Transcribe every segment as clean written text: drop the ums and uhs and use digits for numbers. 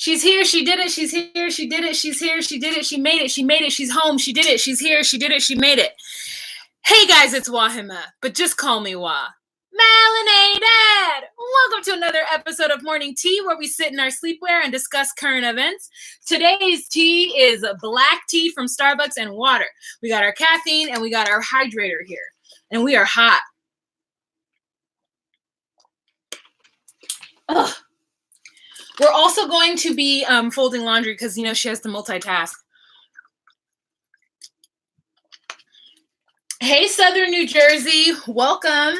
She's here. She did it. She's here. She did it. She's here. She did it. She made it. She made it. She's home. She did it. She's here. She did it. She made it. Hey guys, it's Wahima, but just call me Wah. Melanated! Welcome to another episode of Morning Tea, where we sit in our sleepwear and discuss current events. Today's tea is black tea from Starbucks and water. We got our caffeine and we got our hydrator here, and we are hot. Ugh. We're also going to be folding laundry because, you know, she has to multitask. Hey, Southern New Jersey. Welcome.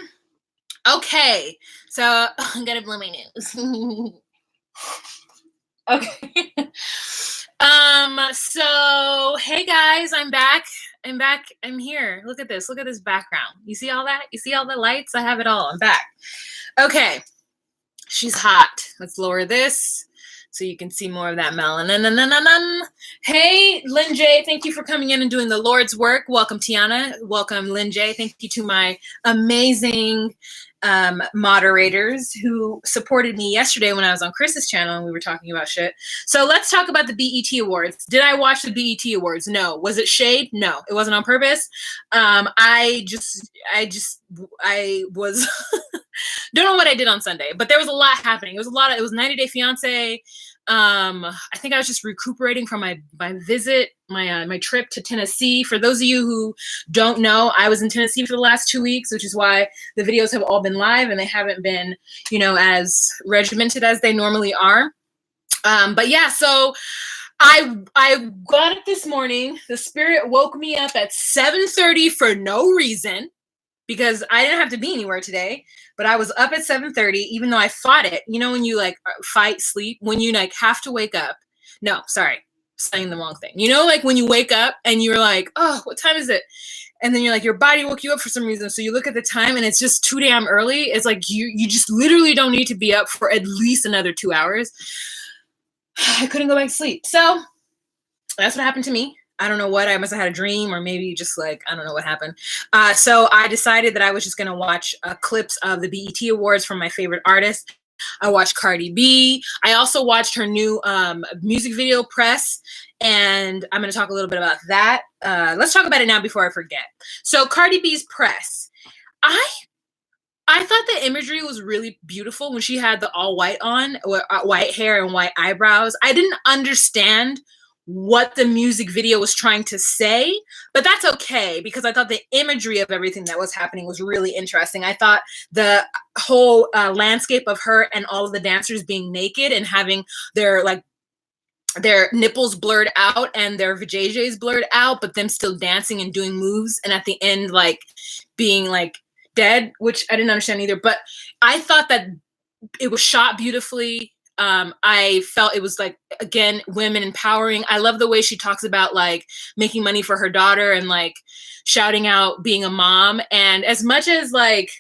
Okay. So, I'm going to blow my nose. Okay. So, hey, guys. I'm back. I'm here. Look at this. Look at this background. You see all that? You see all the lights? I have it all. I'm back. Okay. She's hot. Let's lower this so you can see more of that melanin. Hey, Lynn J, thank you for coming in and doing the Lord's work. Welcome, Tiana. Welcome, Lynn J. Thank you to my amazing moderators who supported me yesterday when I was on Chris's channel and we were talking about shit. So let's talk about the BET Awards. Did I watch the BET Awards? No. Was it shade? No. It wasn't on purpose. I was don't know what I did on Sunday, but there was a lot happening. It was 90 Day Fiance. I think I was just recuperating from my visit, my trip to Tennessee. For those of you who don't know, I was in Tennessee for the last 2 weeks, which is why the videos have all been live and they haven't been, you know, as regimented as they normally are. But yeah, so I got up this morning. The spirit woke me up at 7:30 for no reason, because I didn't have to be anywhere today, but I was up at 7:30, even though I fought it. You know, when you like fight sleep, when you like have to wake up. No, sorry, saying the wrong thing. You know, like when you wake up and you're like, oh, what time is it? And then you're like, your body woke you up for some reason. So you look at the time and it's just too damn early. It's like you just literally don't need to be up for at least another 2 hours. I couldn't go back to sleep. So that's what happened to me. I don't know what, I must have had a dream, or maybe just like, I don't know what happened. So I decided that I was just going to watch clips of the BET Awards from my favorite artists. I watched Cardi B. I also watched her new music video press, and I'm going to talk a little bit about that. Let's talk about it now before I forget. So Cardi B's press. I thought the imagery was really beautiful when she had the all white on, white hair and white eyebrows. I didn't understand what the music video was trying to say, but that's okay, because I thought the imagery of everything that was happening was really interesting. I thought the whole landscape of her and all of the dancers being naked and having their nipples blurred out and their vajayjays blurred out, but them still dancing and doing moves, and at the end like being like dead, which I didn't understand either. But I thought that it was shot beautifully. I felt it was like, again, women empowering. I love the way she talks about like making money for her daughter and like shouting out being a mom. And as much as like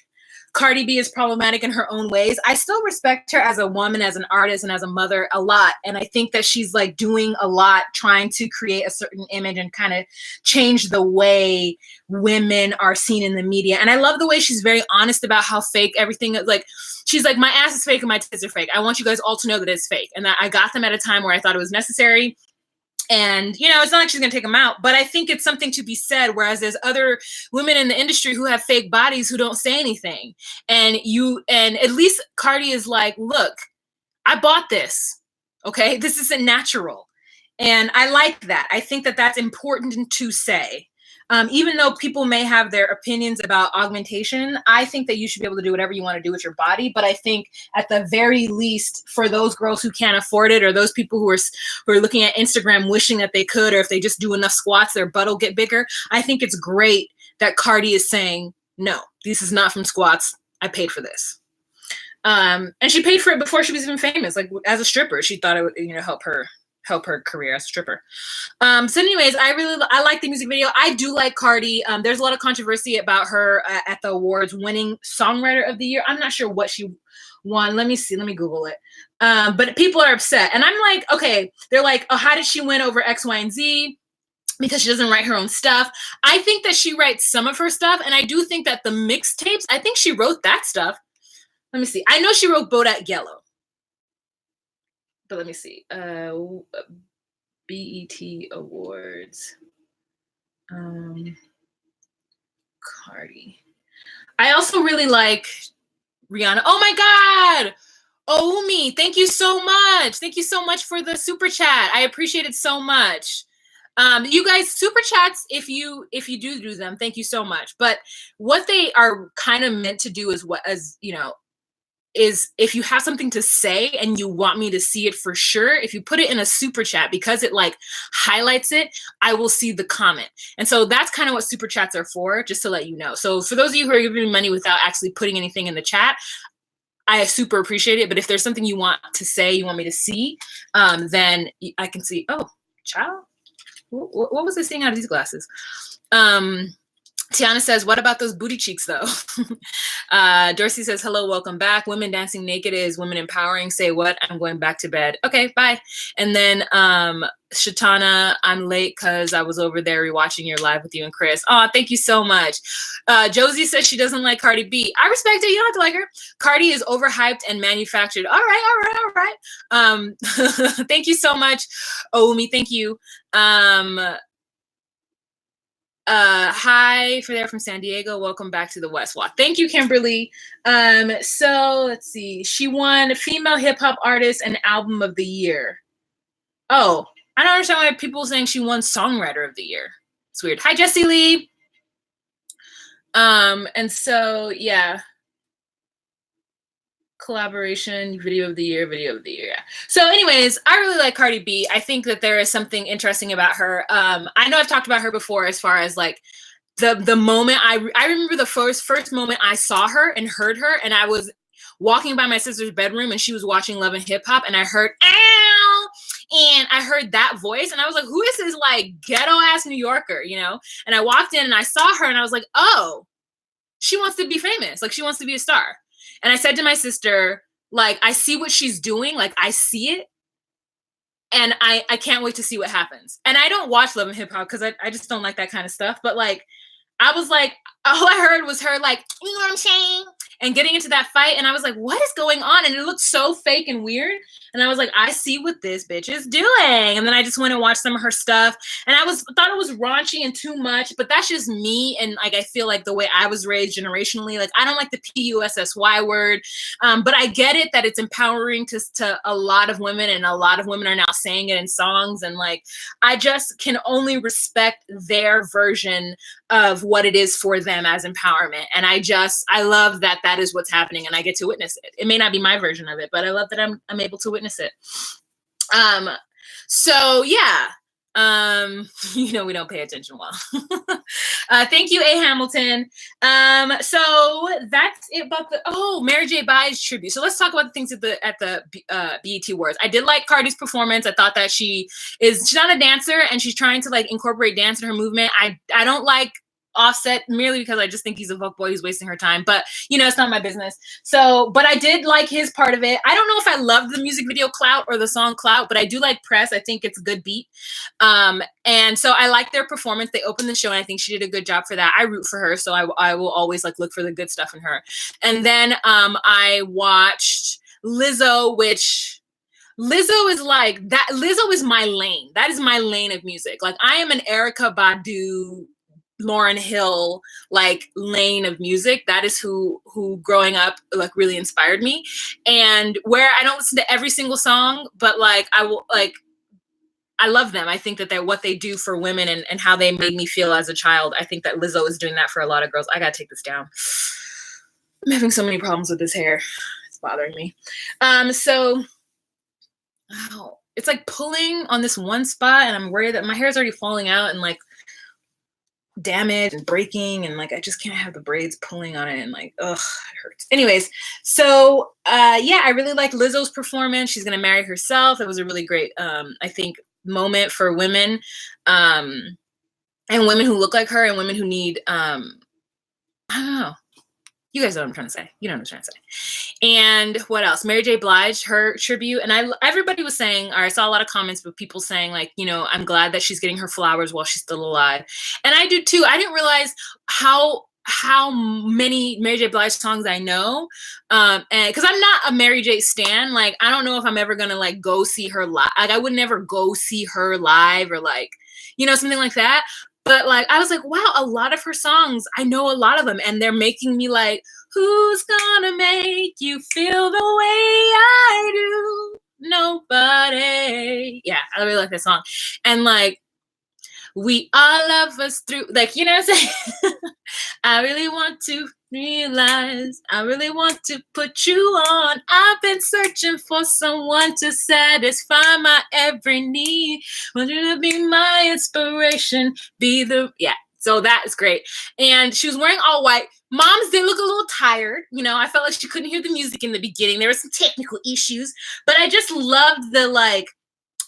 Cardi B is problematic in her own ways, I still respect her as a woman, as an artist, and as a mother a lot. And I think that she's like doing a lot, trying to create a certain image and kind of change the way women are seen in the media. And I love the way she's very honest about how fake everything is. Like, she's like, my ass is fake and my tits are fake. I want you guys all to know that it's fake. And that I got them at a time where I thought it was necessary. And, you know, it's not like she's going to take them out, but I think it's something to be said. Whereas there's other women in the industry who have fake bodies who don't say anything. And at least Cardi is like, look, I bought this. Okay. This isn't natural. And I like that. I think that that's important to say. Even though people may have their opinions about augmentation, I think that you should be able to do whatever you want to do with your body. But I think at the very least, for those girls who can't afford it, or those people who are looking at Instagram wishing that they could, or if they just do enough squats, their butt will get bigger. I think it's great that Cardi is saying, no, this is not from squats. I paid for this. And she paid for it before she was even famous. Like, as a stripper, she thought it would, you know, help her career as a stripper. So anyways, I like the music video. I do like Cardi. There's a lot of controversy about her at the awards winning Songwriter of the Year. I'm not sure what she won. Let me see. Let me Google it. But people are upset. And I'm like, okay, they're like, oh, how did she win over X, Y, and Z? Because she doesn't write her own stuff. I think that she writes some of her stuff. And I do think that the mixtapes, I think she wrote that stuff. Let me see. I know she wrote Bodak Yellow. but let me see. BET Awards. Cardi. I also really like Rihanna. Oh my God! Omi, thank you so much. Thank you so much for the super chat. I appreciate it so much. You guys, super chats, if you do them, thank you so much. But what they are kind of meant to do is is if you have something to say and you want me to see it for sure, if you put it in a super chat, because it like highlights it, I will see the comment. And so that's kind of what super chats are for, just to let you know. So for those of you who are giving me money without actually putting anything in the chat, I super appreciate it. But if there's something you want to say, you want me to see, then I can see, oh, child, what was I seeing out of these glasses? Tiana says, what about those booty cheeks, though? Dorsey says, hello, welcome back. Women dancing naked is women empowering. Say what? I'm going back to bed. Okay, bye. And then Shatana, I'm late because I was over there rewatching your live with you and Chris. Oh, thank you so much. Josie says she doesn't like Cardi B. I respect it. You don't have to like her. Cardi is overhyped and manufactured. All right. Thank you so much, Omi. Thank you. Hi from San Diego. Welcome back to the West Walk. Thank you, Kimberly. So let's see. She won Female Hip Hop Artist and Album of the Year. Oh, I don't understand why people are saying she won Songwriter of the Year. It's weird. Hi, Jessie Lee. And so yeah. Collaboration, video of the year. Yeah. So anyways, I really like Cardi B. I think that there is something interesting about her. I know I've talked about her before as far as like the moment I remember the first moment I saw her and heard her, and I was walking by my sister's bedroom and she was watching Love and Hip Hop, and I heard ow, and I heard that voice and I was like, who is this like ghetto ass New Yorker, you know? And I walked in and I saw her and I was like, oh, she wants to be famous, like she wants to be a star. And I said to my sister, like, I see what she's doing. Like, I see it. And I can't wait to see what happens. And I don't watch Love and Hip Hop because I just don't like that kind of stuff. But, like, I was like, all I heard was her, like, you know what I'm saying? And getting into that fight. And I was like, what is going on? And it looked so fake and weird. And I was like, I see what this bitch is doing. And then I just went and watched some of her stuff. And I thought it was raunchy and too much. But that's just me. And like, I feel like the way I was raised generationally, like, I don't like the PUSSY word. But I get it that it's empowering to a lot of women. And a lot of women are now saying it in songs. And like, I just can only respect their version of what it is for them as empowerment. And I love that that is what's happening and I get to witness it. It may not be my version of it, but I love that I'm able to witness it. So yeah, you know, we don't pay attention well. Thank you, A. Hamilton. So that's it about Mary J. Blige tribute. So let's talk about the things at the BET Awards. I did like Cardi's performance. I thought that she's not a dancer and she's trying to like incorporate dance in her movement. I don't like Offset merely because I just think he's a fuckboy who's wasting her time, but you know, it's not my business. So, but I did like his part of it. I don't know if I love the music video clout or the song clout, but I do like Press. I think it's a good beat. And so I like their performance. They opened the show and I think she did a good job for that. I root for her. So I will always like look for the good stuff in her. And then I watched Lizzo, which Lizzo is like that. Lizzo is my lane. That is my lane of music. Like I am an Erykah Badu, Lauryn Hill like lane of music. That is who growing up like really inspired me. And where I don't listen to every single song, but like I love them. I think that they're what they do for women and how they made me feel as a child. I think that Lizzo is doing that for a lot of girls. I gotta take this down. I'm having so many problems with this hair. It's bothering me. So wow, it's like pulling on this one spot and I'm worried that my hair is already falling out and like damaged and breaking and like I just can't have the braids pulling on it and like ugh, it hurts. Anyways, so yeah, I really like Lizzo's performance. She's gonna marry herself. It was a really great I think moment for women and women who look like her and women who need I don't know. You guys know what I'm trying to say. You know what I'm trying to say. And what else? Mary J. Blige, her tribute. And everybody was saying, or I saw a lot of comments with people saying like, you know, I'm glad that she's getting her flowers while she's still alive. And I do too. I didn't realize how how many Mary J. Blige songs I know. And because I'm not a Mary J. stan, like, I don't know if I'm ever gonna like go see her live. Like, I would never go see her live or like, you know, something like that. But like, I was like, wow, a lot of her songs, I know a lot of them, and they're making me like, who's gonna make you feel the way I do? Nobody. Yeah, I really like that song. And like, we all love us through, like, you know what I'm saying? I really want to realize, I really want to put you on. I've been searching for someone to satisfy my every need. Want you to be my inspiration, be the, yeah. So that is great. And she was wearing all white. Moms did look a little tired. You know, I felt like she couldn't hear the music in the beginning. There were some technical issues, but I just loved the, like,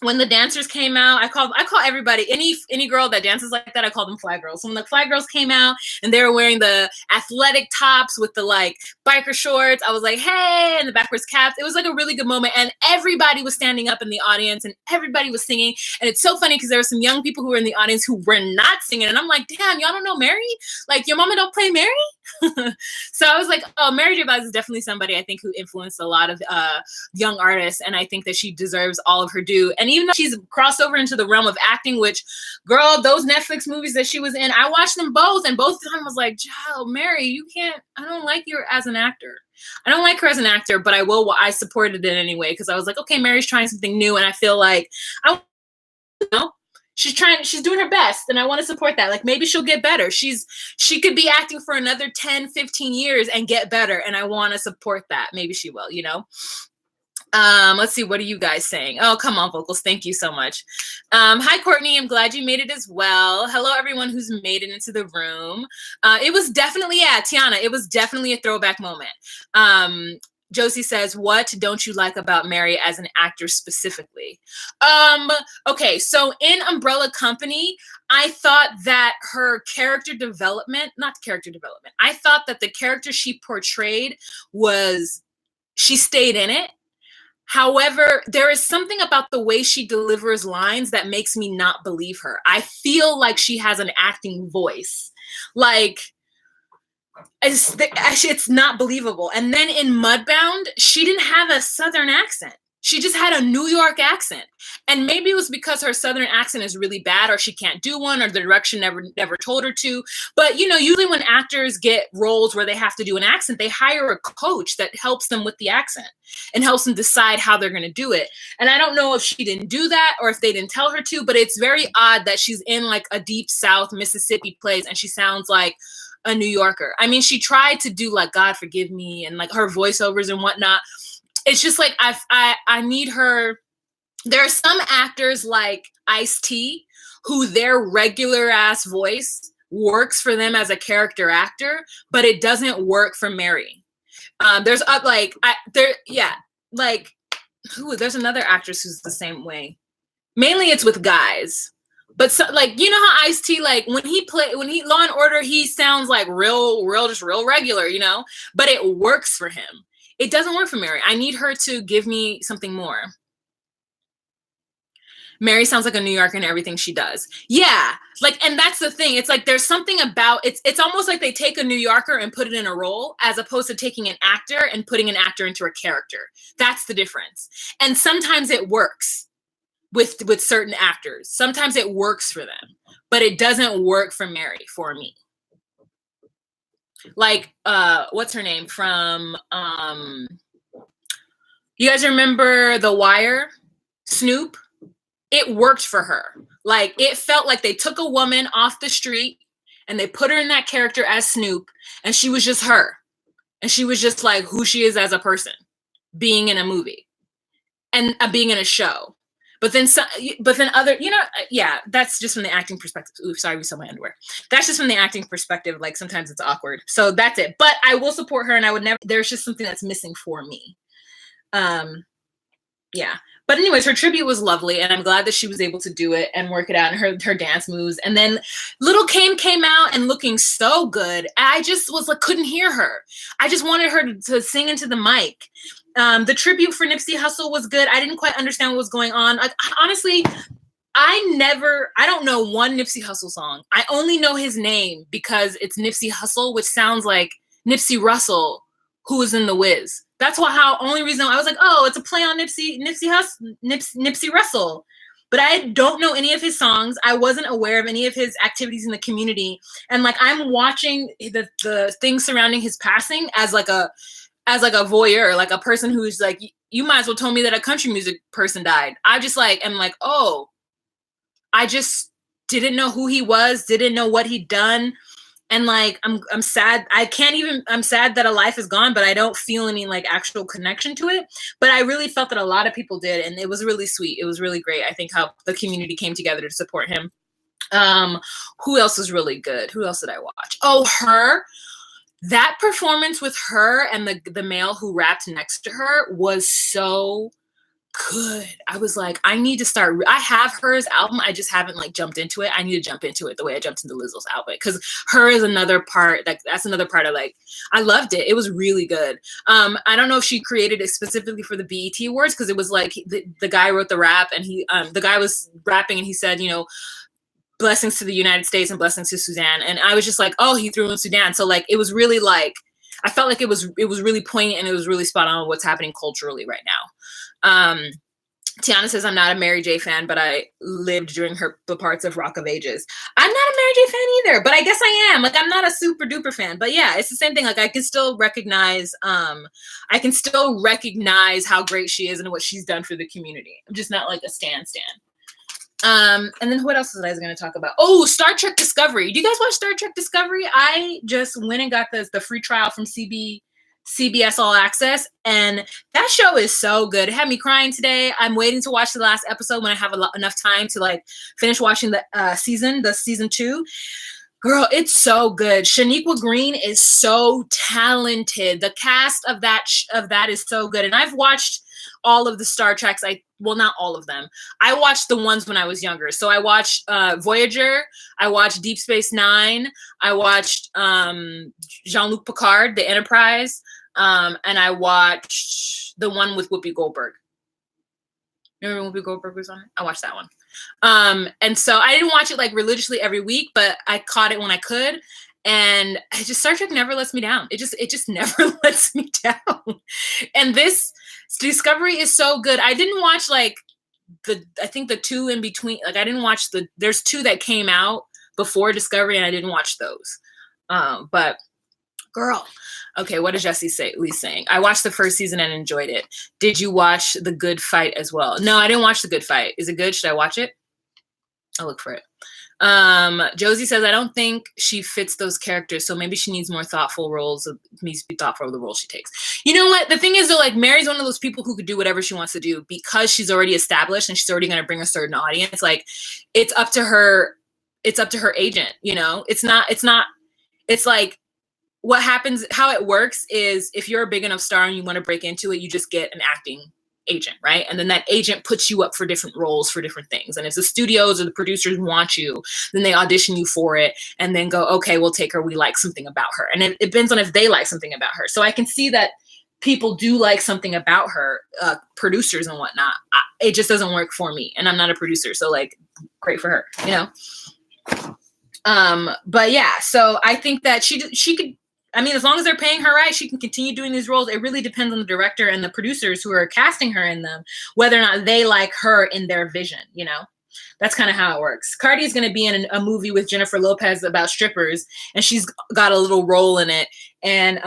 when the dancers came out, I call everybody, any girl that dances like that, I call them fly girls. So when the fly girls came out and they were wearing the athletic tops with the like biker shorts, I was like, hey, and the backwards caps. It was like a really good moment. And everybody was standing up in the audience and everybody was singing. And it's so funny because there were some young people who were in the audience who were not singing. And I'm like, damn, y'all don't know Mary? Like, your mama don't play Mary? So I was like, oh, Mary J. Blige is definitely somebody I think who influenced a lot of young artists. And I think that she deserves all of her due. And even though she's crossed over into the realm of acting, which, girl, those Netflix movies that she was in, I watched them both, and both times I was like, child, Mary, you can't, I don't like you as an actor. I don't like her as an actor, but I supported it anyway, because I was like, okay, Mary's trying something new, and I feel like, you know, she's doing her best, and I want to support that. Like, maybe she'll get better. She could be acting for another 10, 15 years and get better, and I want to support that. Maybe she will, you know? Let's see, what are you guys saying? Oh, come on, vocals. Thank you so much. Hi, Courtney. I'm glad you made it as well. Hello, everyone who's made it into the room. It was definitely, yeah, Tiana, it was definitely a throwback moment. Josie says, what don't you like about Mary as an actor specifically? Okay, so in Umbrella Company, I thought that her character development, I thought that the character she portrayed she stayed in it. However, there is something about the way she delivers lines that makes me not believe her. I feel like she has an acting voice. Like, it's not believable. And then in Mudbound, she didn't have a Southern accent. She just had a New York accent. And maybe it was because her Southern accent is really bad, or she can't do one, or the direction never told her to. But, you know, usually when actors get roles where they have to do an accent, they hire a coach that helps them with the accent and helps them decide how they're going to do it. And I don't know if she didn't do that or if they didn't tell her to, but it's very odd that she's in like a deep South Mississippi place and she sounds like a New Yorker. I mean, she tried to do like God Forgive Me and like her voiceovers and whatnot. It's just like I need her. There are some actors like Ice-T who their regular ass voice works for them as a character actor, but it doesn't work for Mary. There's there's another actress who's the same way. Mainly it's with guys. But so, like, you know how Ice-T, like when he Law and Order, he sounds like real regular, you know, but it works for him. It doesn't work for Mary. I need her to give me something more. Mary sounds like a New Yorker in everything she does. Yeah. Like, and that's the thing. It's like, there's something about, it's almost like they take a New Yorker and put it in a role as opposed to taking an actor and putting an actor into a character. That's the difference. And sometimes it works with certain actors. Sometimes it works for them, but it doesn't work for Mary, for me. Like, what's her name from, you guys remember The Wire? Snoop? It worked for her. Like, it felt like they took a woman off the street and they put her in that character as Snoop, and she was just her. And she was just like who she is as a person, being in a movie and being in a show. But then other, you know, yeah, that's just from the acting perspective. Oops, sorry, we saw my underwear. That's just from the acting perspective. Like, sometimes it's awkward. So that's it. But I will support her, and I would never, there's just something that's missing for me. Yeah. But anyways, her tribute was lovely, and I'm glad that she was able to do it and work it out, and her dance moves. And then Little Kim came out and looking so good. I just was like, couldn't hear her. I just wanted her to sing into the mic. The tribute for Nipsey Hussle was good. I didn't quite understand what was going on. Like, honestly, I don't know one Nipsey Hussle song. I only know his name because it's Nipsey Hussle, which sounds like Nipsey Russell, who was in The Wiz. That's only reason I was like, oh, it's a play on Nipsey Russell. But I don't know any of his songs. I wasn't aware of any of his activities in the community. And like, I'm watching the things surrounding his passing as like a voyeur, like a person who's like, you might as well tell me that a country music person died. I just like, am like, oh, I just didn't know who he was, didn't know what he'd done. And like, I'm sad. I'm sad that a life is gone, but I don't feel any like actual connection to it. But I really felt that a lot of people did. And it was really sweet. It was really great. I think how the community came together to support him. Who else was really good? Who else did I watch? Oh, Her. That performance with her and the male who rapped next to her was so good. I was like, I need to start. I have Her's album. I just haven't like jumped into it. I need to jump into it the way I jumped into Lizzo's album, because Her is another part. That's another part of like, I loved it. It was really good. I don't know if she created it specifically for the BET Awards, because it was like the guy wrote the rap, and the guy was rapping and he said, you know, blessings to the United States and blessings to Sudan. And I was just like, oh, he threw in Sudan. So like, it was really like, I felt like it was really poignant, and it was really spot on with what's happening culturally right now. Tiana says, I'm not a Mary J fan, but I lived during the parts of Rock of Ages. I'm not a Mary J fan either, but I guess I am. Like, I'm not a super duper fan, but yeah, it's the same thing. Like, I can still recognize how great she is and what she's done for the community. I'm just not like a stan. And then what else was I going to talk about? Oh, Star Trek Discovery. Do you guys watch Star Trek Discovery? I just went and got the free trial from CBS All Access, and that show is so good. It had me crying today. I'm waiting to watch the last episode when I have enough time to like finish watching the season 2. Girl, it's so good. Shaniqua Green is so talented. The cast of that is so good. And I've watched all of the Star Treks. Well, not all of them. I watched the ones when I was younger. So I watched Voyager. I watched Deep Space Nine. I watched Jean-Luc Picard, The Enterprise. And I watched the one with Whoopi Goldberg. Remember when Whoopi Goldberg was on it? I watched that one. And so I didn't watch it like religiously every week, but I caught it when I could. And Star Trek never lets me down. It just never lets me down. And this Discovery is so good. I didn't watch like I think the two in between. Like I didn't watch there's 2 that came out before Discovery, and I didn't watch those. But girl, okay, what is Jessie Lee saying? I watched the first season and enjoyed it. Did you watch The Good Fight as well? No, I didn't watch The Good Fight. Is it good? Should I watch it? I'll look for it. Josie says, I don't think she fits those characters, so maybe she needs more thoughtful roles. Needs to be thoughtful of the role she takes. You know what? The thing is, though, like Mary's one of those people who could do whatever she wants to do because she's already established and she's already going to bring a certain audience. Like, it's up to her. It's up to her agent. You know, it's like what happens. How it works is if you're a big enough star and you want to break into it, you just get an acting agent, right? And then that agent puts you up for different roles for different things. And if the studios or the producers want you, then they audition you for it and then go, okay, we'll take her. We like something about her. And it depends on if they like something about her. So I can see that people do like something about her, producers and whatnot. It just doesn't work for me. And I'm not a producer. So like, great for her, you know? But yeah, so I think that she could, I mean, as long as they're paying her right, she can continue doing these roles. It really depends on the director and the producers who are casting her in them, whether or not they like her in their vision, you know? That's kind of how it works. Cardi's going to be in a movie with Jennifer Lopez about strippers, and she's got a little role in it. And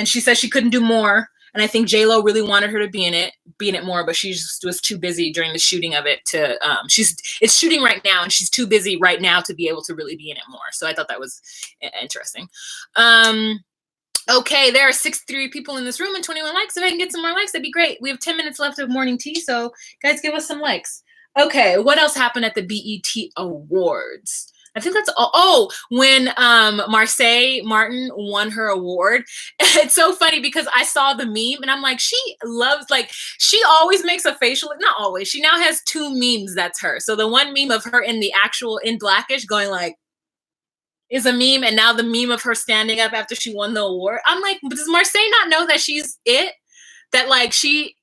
she said she couldn't do more. And I think J-Lo really wanted her to be in it more, but she just was too busy during the shooting of it it's shooting right now, and she's too busy right now to be able to really be in it more. So I thought that was interesting. Okay, there are 63 people in this room and 21 likes. If I can get some more likes, that'd be great. We have 10 minutes left of morning tea, so guys, give us some likes. Okay, what else happened at the BET Awards? I think that's all. Oh, when Marseille Martin won her award. It's so funny because I saw the meme and I'm like, she always makes a facial, not always. She now has 2 memes that's her. So the one meme of her in Blackish going like, is a meme, and now the meme of her standing up after she won the award. I'm like, does Marseille not know that she's it? That like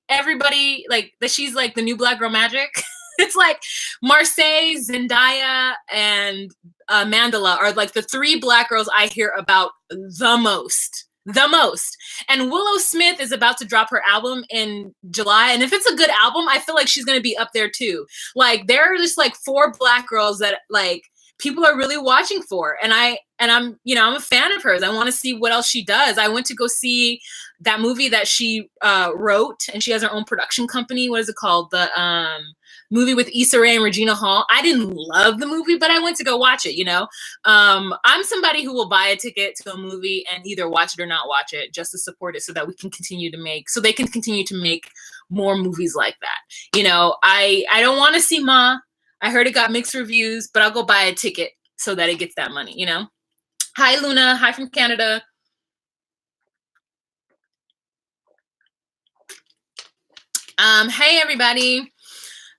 everybody, like that she's like the new Black Girl Magic? It's like Marseille, Zendaya, and Mandela are like the three black girls I hear about the most. The most. And Willow Smith is about to drop her album in July. And if it's a good album, I feel like she's going to be up there too. Like there are just like four black girls that like people are really watching for. And I'm, you know, I'm a fan of hers. I want to see what else she does. I went to go see that movie that she wrote, and she has her own production company. What is it called? The movie with Issa Rae and Regina Hall. I didn't love the movie, but I went to go watch it, you know? I'm somebody who will buy a ticket to a movie and either watch it or not watch it just to support it so that we can continue to make, so they can continue to make more movies like that. You know, I don't want to see Ma. I heard it got mixed reviews, but I'll go buy a ticket so that it gets that money, you know? Hi, Luna. Hi from Canada. Hey, everybody.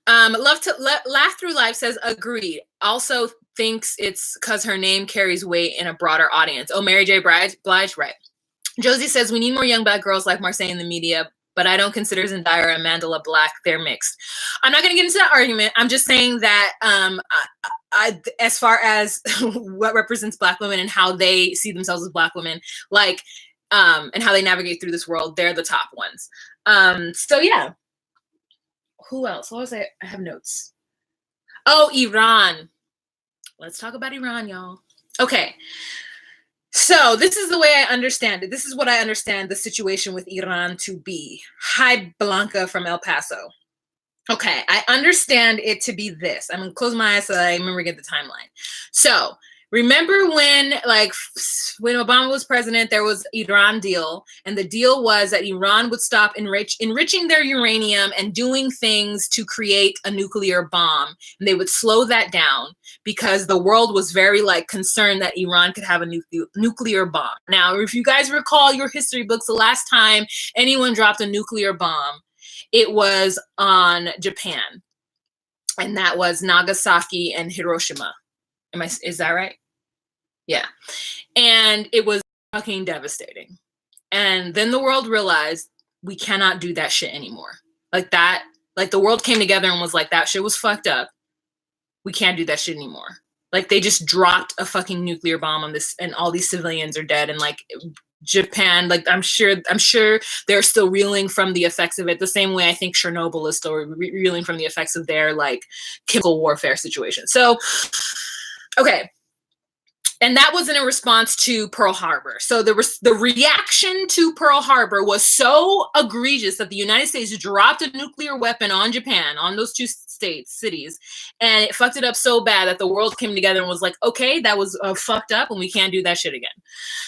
Love to laugh through life says agreed. Also thinks it's because her name carries weight in a broader audience. Oh, Mary J. Blige, right. Josie says we need more young black girls like Marseille in the media, but I don't consider Zendaya and Mandela black. They're mixed. I'm not going to get into that argument. I'm just saying that as far as what represents black women and how they see themselves as black women, like, and how they navigate through this world, they're the top ones. So yeah. Who else? What was I have notes. Oh, Iran. Let's talk about Iran, y'all. Okay. So this is the way I understand it. This is what I understand the situation with Iran to be. Hi, Blanca from El Paso. Okay, I understand it to be this. I'm going to close my eyes so that I remember get the timeline. So remember when Obama was president, there was Iran deal, and the deal was that Iran would stop enriching their uranium and doing things to create a nuclear bomb, and they would slow that down because the world was very concerned that Iran could have a nuclear bomb. Now, if you guys recall your history books, the last time anyone dropped a nuclear bomb, it was on Japan, and that was Nagasaki and Hiroshima. Is that right? Yeah. And it was fucking devastating. And then the world realized we cannot do that shit anymore. Like the world came together and was like, that shit was fucked up. We can't do that shit anymore. Like they just dropped a fucking nuclear bomb on this and all these civilians are dead. And Japan, I'm sure they're still reeling from the effects of it the same way I think Chernobyl is still reeling from the effects of their chemical warfare situation. So, okay. And that was in a response to Pearl Harbor. So the reaction to Pearl Harbor was so egregious that the United States dropped a nuclear weapon on Japan, on those two cities, and it fucked it up so bad that the world came together and was like, okay, that was fucked up and we can't do that shit again.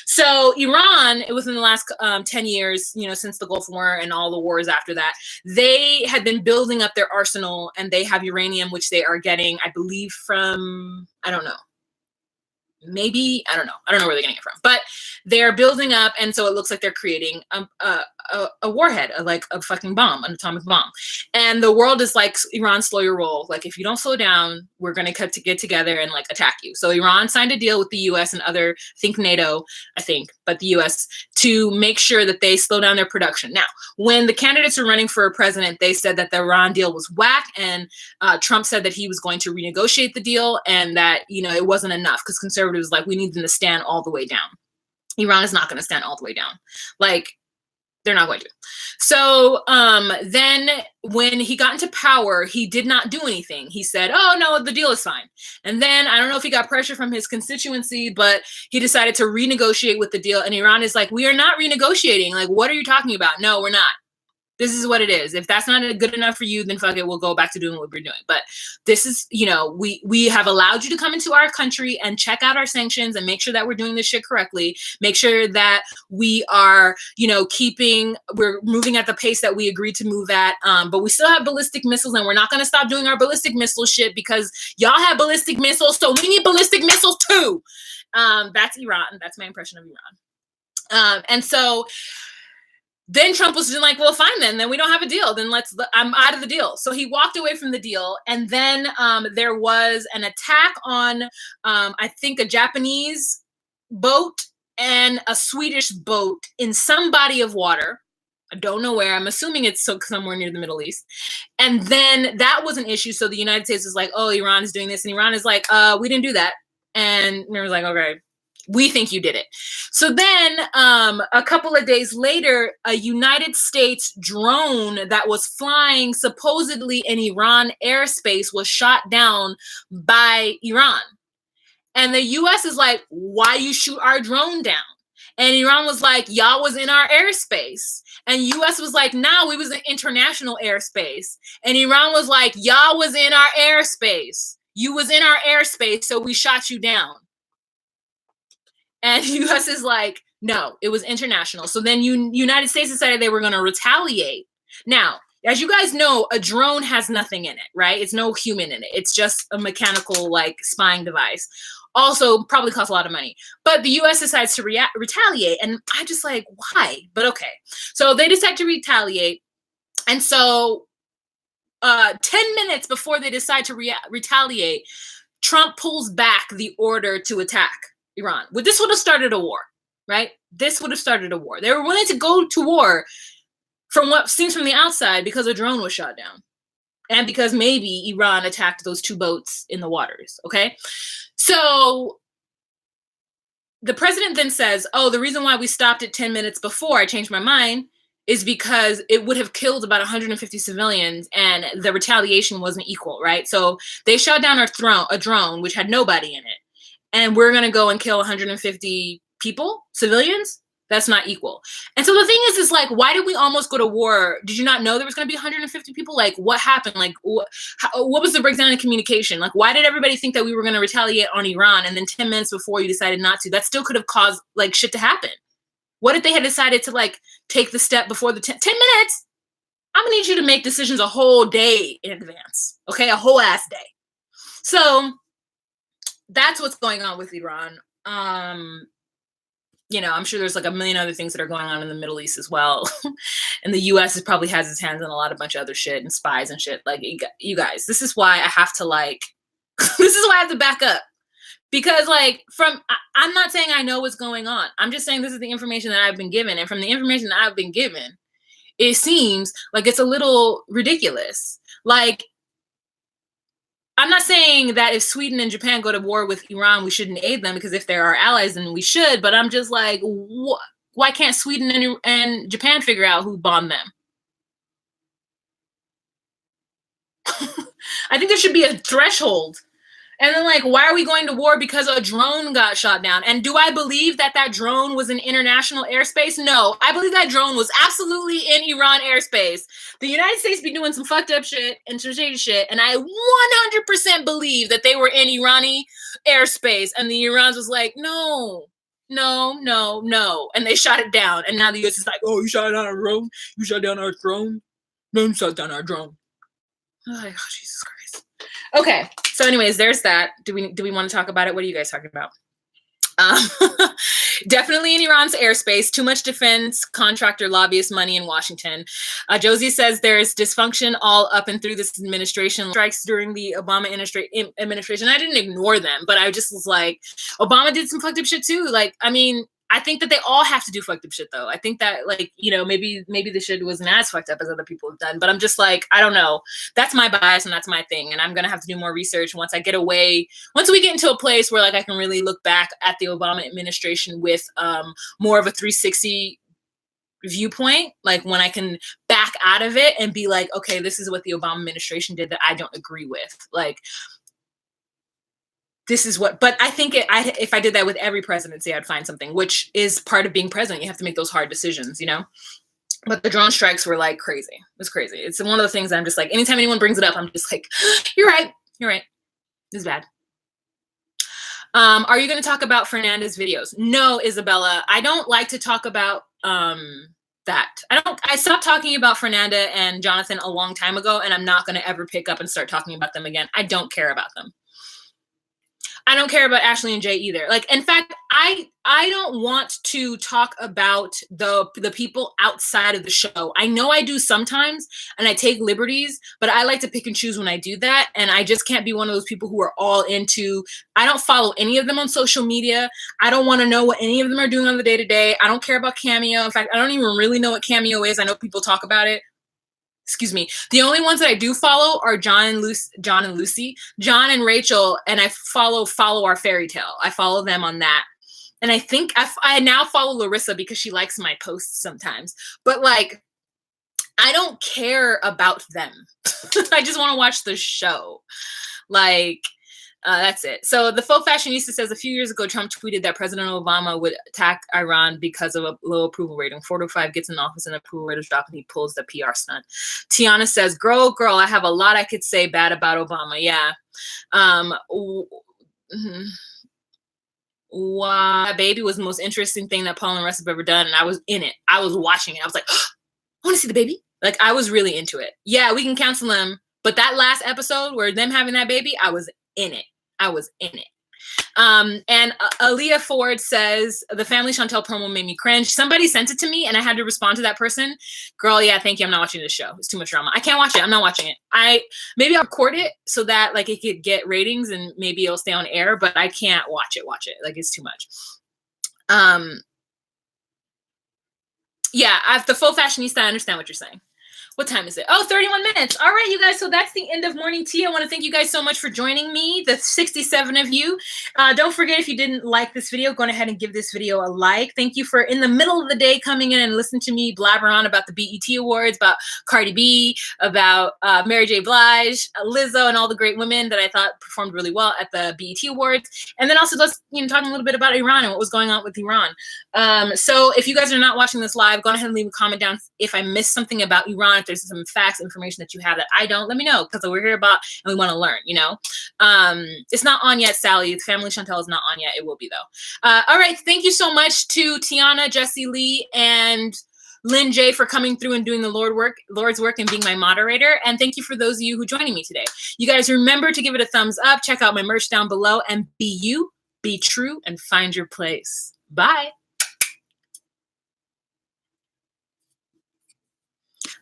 So Iran, it was in the last 10 years, since the Gulf War and all the wars after that, they had been building up their arsenal, and they have uranium, which they are getting, I believe, from, I don't know. Maybe, I don't know where they're getting it from, but they're building up, and so it looks like they're creating a warhead, a fucking bomb, an atomic bomb. And the world is like, Iran, slow your roll. If you don't slow down, we're going to get together and attack you. So Iran signed a deal with the US and other, NATO, but the US, to make sure that they slow down their production. Now, when the candidates were running for president, they said that the Iran deal was whack, and Trump said that he was going to renegotiate the deal, and that, it wasn't enough because conservatives we need them to stand all the way down. Iran is not going to stand all the way down. They're not going to. So then when he got into power, he did not do anything. He said, oh, no, the deal is fine. And then I don't know if he got pressure from his constituency, but he decided to renegotiate with the deal. And Iran is like, we are not renegotiating. What are you talking about? No, we're not. This is what it is. If that's not good enough for you, then fuck it. We'll go back to doing what we're doing. But this is, we have allowed you to come into our country and check out our sanctions and make sure that we're doing this shit correctly. Make sure that we are, we're moving at the pace that we agreed to move at. But we still have ballistic missiles, and we're not going to stop doing our ballistic missile shit because y'all have ballistic missiles. So we need ballistic missiles too. That's Iran. That's my impression of Iran. And so then Trump was just like, well, fine, then we don't have a deal. Then I'm out of the deal. So he walked away from the deal. And then there was an attack on, I think, a Japanese boat and a Swedish boat in some body of water. I don't know where. I'm assuming it's somewhere near the Middle East. And then that was an issue. So the United States is like, oh, Iran is doing this. And Iran is like, we didn't do that. And we was like, okay, we think you did it. So then a couple of days later, a United States drone that was flying supposedly in Iran airspace was shot down by Iran. And the US is like, why you shoot our drone down? And Iran was like, y'all was in our airspace. And US was like, nah, we was in international airspace. And Iran was like, y'all was in our airspace. You was in our airspace, so we shot you down. And US is like, no, it was international. So then United States decided they were going to retaliate. Now, as you guys know, a drone has nothing in it, right? It's no human in it. It's just a mechanical, like, spying device. Also, probably costs a lot of money. But the US decides to retaliate. And I'm just like, why? But okay. So they decide to retaliate. And so 10 minutes before they decide to retaliate, Trump pulls back the order to attack Iran. Well, this would have started a war, right? This would have started a war. They were willing to go to war from what seems from the outside because a drone was shot down. And because maybe Iran attacked those 2 boats in the waters, okay? So the president then says, oh, the reason why we stopped it 10 minutes before I changed my mind is because it would have killed about 150 civilians and the retaliation wasn't equal, right? So they shot down a drone, which had nobody in it. And we're going to go and kill 150 people, civilians? That's not equal. And so the thing is like, why did we almost go to war? Did you not know there was going to be 150 people? Like, what happened? Like, what was the breakdown in communication? Like, why did everybody think that we were going to retaliate on Iran? And then 10 minutes before you decided not to? That still could have caused, like, shit to happen. What if they had decided to, like, take the step before the 10 minutes? I'm going to need you to make decisions a whole day in advance. Okay? A whole ass day. So that's what's going on with Iran. You know, I'm sure there's like a million other things that are going on in the Middle East as well. And the US probably has its hands in a bunch of other shit and spies and shit. Like, you guys, this is why I have to this is why I have to back up. Because I'm not saying I know what's going on. I'm just saying this is the information that I've been given. And from the information that I've been given, it seems like it's a little ridiculous. Like, I'm not saying that if Sweden and Japan go to war with Iran, we shouldn't aid them, because if they're our allies, then we should. But I'm just like, why can't Sweden and Japan figure out who bombed them? I think there should be a threshold. And then, like, why are we going to war because a drone got shot down? And do I believe that drone was in international airspace? No, I believe that drone was absolutely in Iran airspace. The United States be doing some fucked up shit and some shady shit, and I 100% believe that they were in Irani airspace, and the Irans was like, no, and they shot it down. And now the US is like, oh, you shot down our drone? You shot down our drone? No, you shot down our drone. Oh, Jesus Christ. Okay, so anyways, there's that. Do we want to talk about it? What are you guys talking about? Definitely in Iran's airspace. Too much defense contractor lobbyist money in Washington. Josie says there's dysfunction all up and through this administration. Strikes during the Obama administration. I didn't ignore them, but I just was like, Obama did some fucked up shit too. Like, I mean, I think that they all have to do fucked up shit though. I think that, like, you know, maybe the shit wasn't as fucked up as other people have done, but I'm just like, I don't know. That's my bias and that's my thing. And I'm going to have to do more research once we get into a place where, like, I can really look back at the Obama administration with more of a 360 viewpoint, like when I can back out of it and be like, okay, this is what the Obama administration did that I don't agree with. Like, this is what, but I think if I did that with every presidency, I'd find something, which is part of being president. You have to make those hard decisions, you know? But the drone strikes were like crazy. It was crazy. It's one of the things I'm just like, anytime anyone brings it up, I'm just like, you're right. It's bad. Are you going to talk about Fernanda's videos? No, Isabella, I don't like to talk about that. I stopped talking about Fernanda and Jonathan a long time ago, and I'm not going to ever pick up and start talking about them again. I don't care about them. I don't care about Ashley and Jay either. Like, in fact, I don't want to talk about the people outside of the show. I know I do sometimes, and I take liberties, but I like to pick and choose when I do that. And I just can't be one of those people who are all into. I don't follow any of them on social media. I don't want to know what any of them are doing on the day to day. I don't care about Cameo. In fact, I don't even really know what Cameo is. I know people talk about it. Excuse me. The only ones that I do follow are John and Lucy, John and Rachel, and I follow Our Fairy Tale. I follow them on that. And I think I now follow Larissa because she likes my posts sometimes. But like, I don't care about them. I just want to watch the show. Like, that's it. So the Faux Fashionista says a few years ago, Trump tweeted that President Obama would attack Iran because of a low approval rating. 4 to 5 gets in office and approval ratings drop and he pulls the PR stunt. Tiana says, girl, I have a lot I could say bad about Obama. Yeah. Wow, Baby was the most interesting thing that Paul and Russ have ever done. And I was in it. I was watching it. I was like, oh, I want to see the baby. Like, I was really into it. Yeah, we can cancel them. But that last episode where them having that baby, I was in it. And Aaliyah Ford says, the Family Chantel promo made me cringe. Somebody sent it to me and I had to respond to that person. Girl, yeah, thank you. I'm not watching this show. It's too much drama. I can't watch it. I'm not watching it. Maybe I'll record it so that like it could get ratings and maybe it'll stay on air, but I can't watch it. Like, it's too much. Yeah, the Faux Fashionista, I understand what you're saying. What time is it? Oh, 31 minutes. All right, you guys. So that's the end of Morning Tea. I want to thank you guys so much for joining me, the 67 of you. Don't forget, if you didn't like this video, go ahead and give this video a like. Thank you for, in the middle of the day, coming in and listening to me blabber on about the BET Awards, about Cardi B, about Mary J. Blige, Lizzo, and all the great women that I thought performed really well at the BET Awards. And then also just, talking a little bit about Iran and what was going on with Iran. So if you guys are not watching this live, go ahead and leave a comment down if I missed something about Iran. If there's some facts, information that you have that I don't, let me know, because we're here about and we want to learn, It's not on yet, Sally. The Family Chantel is not on yet. It will be, though. All right. Thank you so much to Tiana, Jessie Lee, and Lynn J for coming through and doing the Lord's work and being my moderator. And thank you for those of you who are joining me today. You guys remember to give it a thumbs up. Check out my merch down below and be you, be true, and find your place. Bye.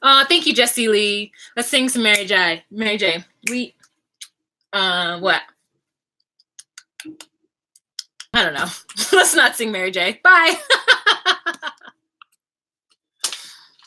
Thank you, Jessie Lee. Let's sing some Mary J. What? I don't know. Let's not sing Mary J. Bye.